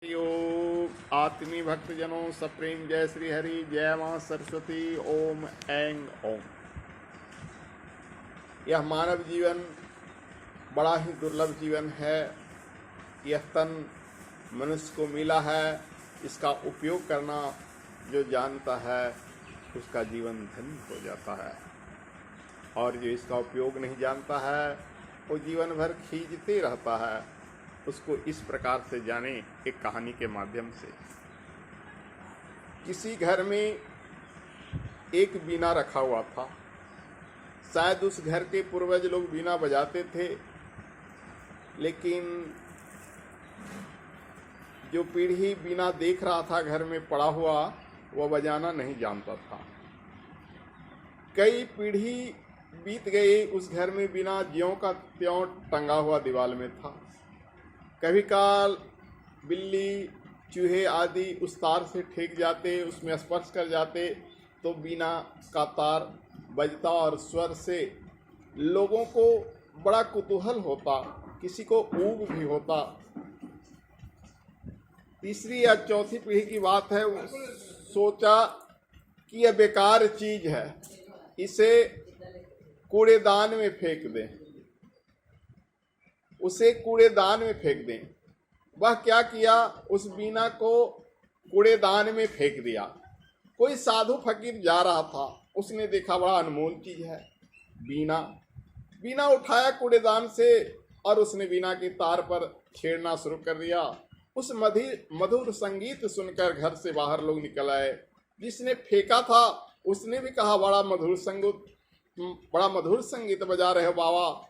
यो आत्मी भक्तजनों सप्रेम जय श्री हरि जय मां सरस्वती ओम ऐंग ओम। यह मानव जीवन बड़ा ही दुर्लभ जीवन है। यह तन मनुष्य को मिला है। इसका उपयोग करना जो जानता है उसका जीवन धन्य हो जाता है, और जो इसका उपयोग नहीं जानता है वो जीवन भर खींचते रहता है। उसको इस प्रकार से जाने एक कहानी के माध्यम से। किसी घर में एक बीना रखा हुआ था। शायद उस घर के पूर्वज लोग बीना बजाते थे, लेकिन जो पीढ़ी बीना देख रहा था घर में पड़ा हुआ, वह बजाना नहीं जानता था। कई पीढ़ी बीत गई, उस घर में बीना ज्यों का त्यों टंगा हुआ दीवार में था। कभी काल बिल्ली चूहे आदि उस तार से ठेक जाते, उसमें स्पर्श कर जाते तो बीना का तार बजता और स्वर से लोगों को बड़ा कुतूहल होता, किसी को ऊब भी होता। तीसरी या चौथी पीढ़ी की बात है, सोचा कि यह बेकार चीज है, इसे कूड़ेदान में फेंक दें, उसे कूड़ेदान में फेंक दें। वह क्या किया, उस बीना को कूड़ेदान में फेंक दिया। कोई साधु फकीर जा रहा था, उसने देखा बड़ा अनमोल चीज है बीना। बीना उठाया कूड़ेदान से और उसने बीना की तार पर छेड़ना शुरू कर दिया। उस मधुर संगीत सुनकर घर से बाहर लोग निकल आए। जिसने फेंका था उसने भी कहा बड़ा मधुर संगीत बजा रहे हो बाबा।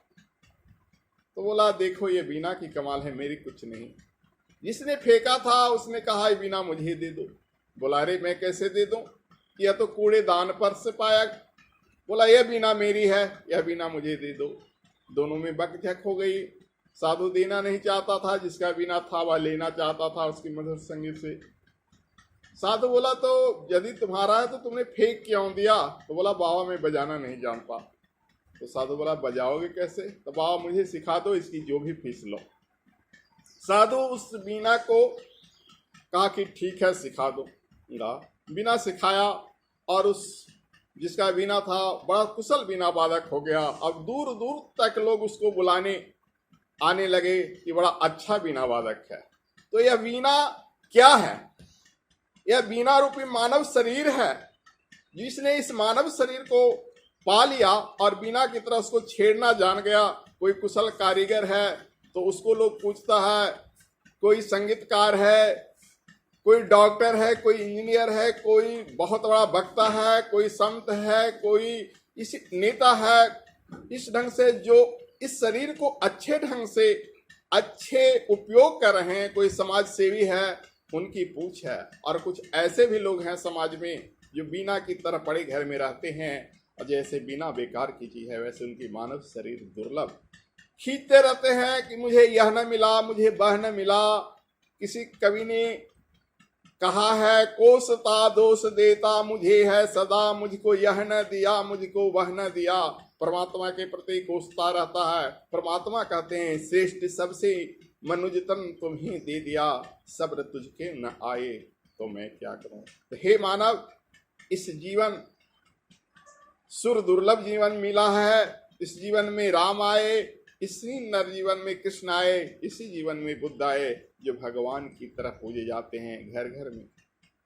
तो बोला देखो ये बीना की कमाल है, मेरी कुछ नहीं। जिसने फेंका था उसने कहा ये बीना मुझे दे दो। बोला अरे मैं कैसे दे दूं, यह तो कूड़ेदान पर से पाया। बोला यह बीना मेरी है, यह बीना मुझे दे दो। दोनों में बकझक हो गई। साधु देना नहीं चाहता था, जिसका बीना था वह लेना चाहता था उसकी मधुर संगीत से। साधु बोला तो यदि तुम्हारा है तो तुमने फेंक क्यों दिया? तो बोला बाबा मैं बजाना नहीं जानता। तो साधु बोला बजाओगे कैसे? तो बाबा मुझे सिखा दो, इसकी जो भी फीस लो। साधु उस बीना को कहा कि ठीक है सिखा दो। बीना सिखाया और उस जिसका बीना था बड़ा कुशल बीना वादक हो गया। अब दूर दूर तक लोग उसको बुलाने आने लगे कि बड़ा अच्छा बीना वादक है। तो यह बीना क्या है? यह बीना रूपी मानव शरीर है। जिसने इस मानव शरीर को पा लिया और बीना की तरह उसको छेड़ना जान गया। कोई कुशल कारीगर है तो उसको लोग पूछता है, कोई संगीतकार है, कोई डॉक्टर है, कोई इंजीनियर है, कोई बहुत बड़ा वक्ता है, कोई संत है, कोई इस नेता है। इस ढंग से जो इस शरीर को अच्छे ढंग से अच्छे उपयोग कर रहे हैं, कोई समाज सेवी है, उनकी पूछ है। और कुछ ऐसे भी लोग हैं समाज में जो बीना की तरह पड़े घर में रहते हैं, और जैसे बीना बेकार की चीज है वैसे उनकी मानव शरीर दुर्लभ। खींचते रहते हैं कि मुझे यह न मिला, मुझे वह न मिला। किसी कवि ने कहा है, कोसता दोष देता मुझे है सदा, मुझको यह न दिया, मुझको वह न दिया। परमात्मा के प्रति कोसता रहता है। परमात्मा कहते हैं श्रेष्ठ सबसे मनुजतन तुम्हें दे दिया, सब्र तुझके न आए तो मैं क्या करूं। तो हे मानव, इस जीवन सुर दुर्लभ जीवन मिला है। इस जीवन में राम आए, इसी नर जीवन में कृष्ण आए, इसी जीवन में बुद्ध आए, जो भगवान की तरह पूजे जाते हैं घर घर में।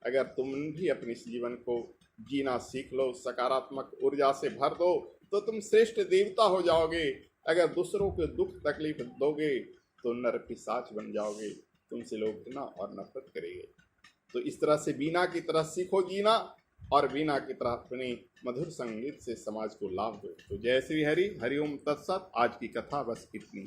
अगर तुम भी अपने इस जीवन को जीना सीख लो, सकारात्मक ऊर्जा से भर दो, तो तुम श्रेष्ठ देवता हो जाओगे। अगर दूसरों को दुख तकलीफ दोगे तो नर पिशाच बन जाओगे, तुमसे लोग घृणा और नफरत करेंगे। तो इस तरह से बीना की तरह सीखो जीना, और बीना की तरह अपने मधुर संगीत से समाज को लाभ दो। तो जय श्री हरि, हरिओम तत्सत। आज की कथा बस इतनी।